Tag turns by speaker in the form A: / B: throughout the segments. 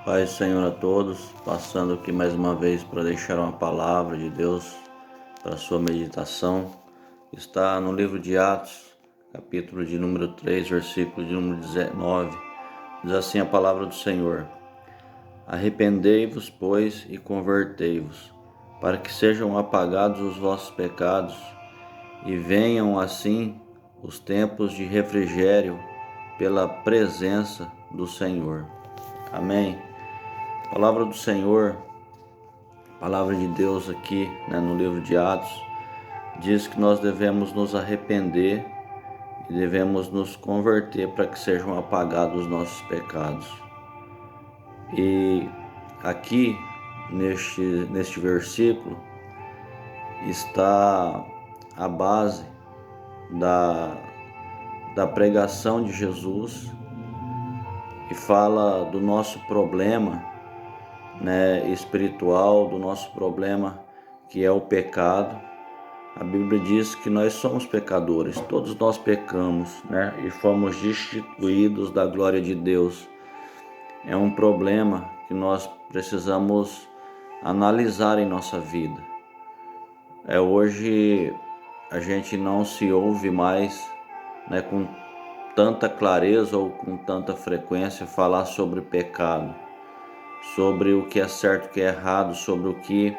A: Paz do Senhor a todos, passando aqui mais uma vez para deixar uma palavra de Deus para a sua meditação. Está no livro de Atos, capítulo de número 3, versículo de número 19. Diz assim a palavra do Senhor: Arrependei-vos, pois, e convertei-vos, para que sejam apagados os vossos pecados, e venham assim os tempos de refrigério pela presença do Senhor. Amém. Palavra do Senhor, palavra de Deus aqui, no livro de Atos, diz que nós devemos nos arrepender e devemos nos converter para que sejam apagados os nossos pecados. E aqui, neste versículo, está a base da pregação de Jesus e fala do nosso problema espiritual, do nosso problema que é o pecado. A Bíblia diz que nós somos pecadores, todos nós pecamos, e fomos destituídos da glória de Deus. É um problema que nós precisamos analisar em nossa vida. Hoje a gente não se ouve mais com tanta clareza ou com tanta frequência falar sobre pecado, sobre o que é certo e o que é errado, sobre o que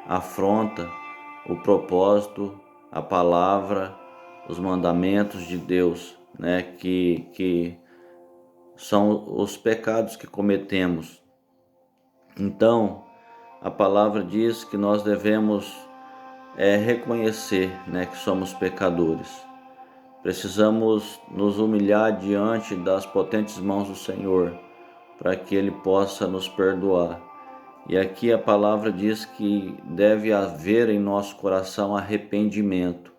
A: afronta o propósito, a palavra, os mandamentos de Deus, que são os pecados que cometemos. Então, a palavra diz que nós devemos reconhecer que somos pecadores. Precisamos nos humilhar diante das potentes mãos do Senhor, para que Ele possa nos perdoar. E aqui a palavra diz que deve haver em nosso coração arrependimento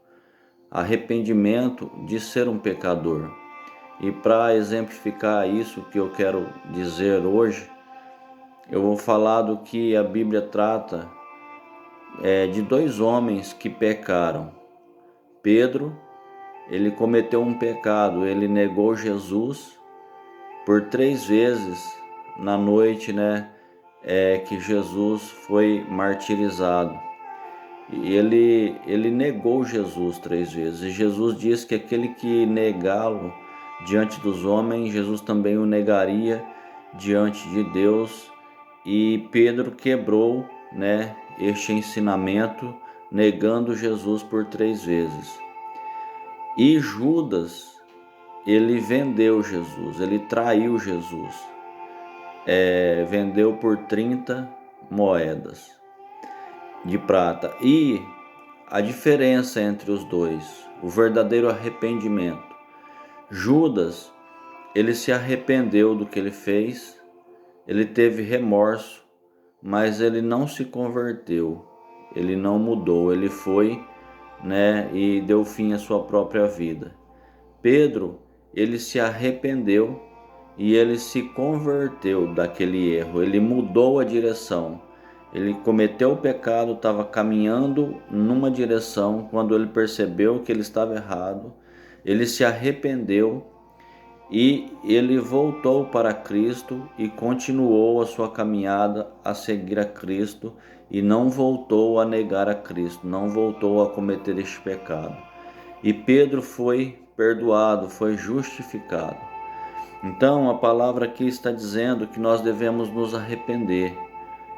A: de ser um pecador. E para exemplificar isso que eu quero dizer hoje, eu vou falar do que a Bíblia trata de dois homens que pecaram. Pedro, ele cometeu um pecado, ele negou Jesus por 3 vezes na noite, que Jesus foi martirizado. E ele negou Jesus 3 vezes. E Jesus diz que aquele que negá-lo diante dos homens, Jesus também o negaria diante de Deus. E Pedro quebrou, este ensinamento, negando Jesus por 3 vezes. E Judas, ele vendeu Jesus, ele traiu Jesus. Vendeu por 30 moedas de prata. E a diferença entre os dois, o verdadeiro arrependimento. Judas, ele se arrependeu do que ele fez, ele teve remorso, mas ele não se converteu, ele não mudou, ele foi, e deu fim à sua própria vida. Pedro, ele se arrependeu e ele se converteu daquele erro, ele mudou a direção. Ele cometeu o pecado, estava caminhando numa direção, quando ele percebeu que ele estava errado, ele se arrependeu e ele voltou para Cristo e continuou a sua caminhada a seguir a Cristo e não voltou a negar a Cristo, não voltou a cometer este pecado. E Pedro foi perdoado, foi justificado. Então a palavra aqui está dizendo que nós devemos nos arrepender.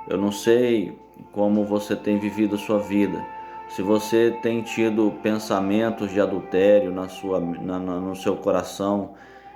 A: Eu não sei como você tem vivido a sua vida, se você tem tido pensamentos de adultério no seu coração,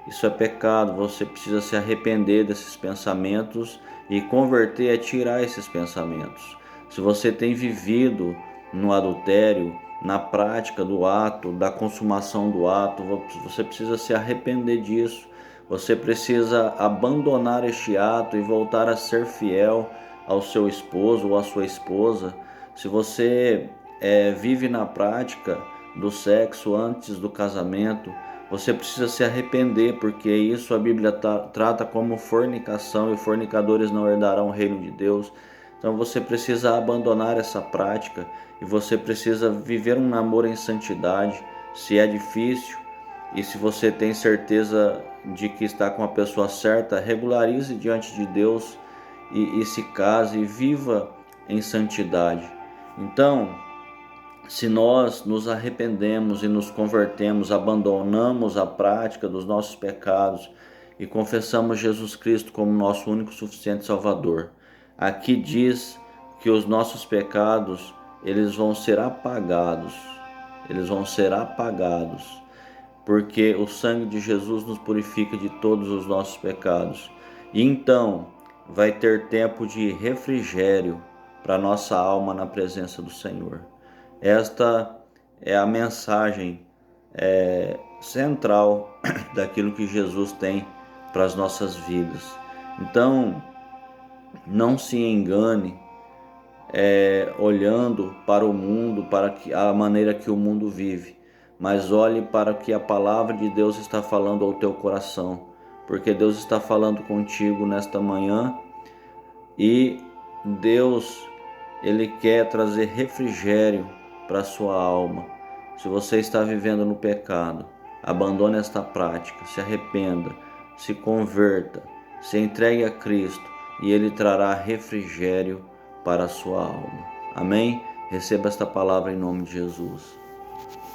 A: isso é pecado. Você precisa se arrepender desses pensamentos e converter, tirar esses pensamentos. Se você tem vivido no adultério, na prática do ato, da consumação do ato, você precisa se arrepender disso. Você precisa abandonar este ato e voltar a ser fiel ao seu esposo ou à sua esposa. Se você vive na prática do sexo antes do casamento, você precisa se arrepender, porque isso a Bíblia trata como fornicação, e fornicadores não herdarão o reino de Deus. Então você precisa abandonar essa prática e você precisa viver um namoro em santidade. Se é difícil e se você tem certeza de que está com a pessoa certa, regularize diante de Deus e se case e viva em santidade. Então, se nós nos arrependemos e nos convertemos, abandonamos a prática dos nossos pecados e confessamos Jesus Cristo como nosso único suficiente Salvador, aqui diz que os nossos pecados, eles vão ser apagados. Eles vão ser apagados, porque o sangue de Jesus nos purifica de todos os nossos pecados. E então vai ter tempo de refrigério para nossa alma na presença do Senhor. Esta é a mensagem central daquilo que Jesus tem para as nossas vidas. Então, não se engane olhando para o mundo, para a maneira que o mundo vive, mas olhe para o que a palavra de Deus está falando ao teu coração, porque Deus está falando contigo nesta manhã e Deus, Ele quer trazer refrigério para a sua alma. Se você está vivendo no pecado, abandone esta prática, se arrependa, se converta, se entregue a Cristo e Ele trará refrigério para a sua alma. Amém? Receba esta palavra em nome de Jesus.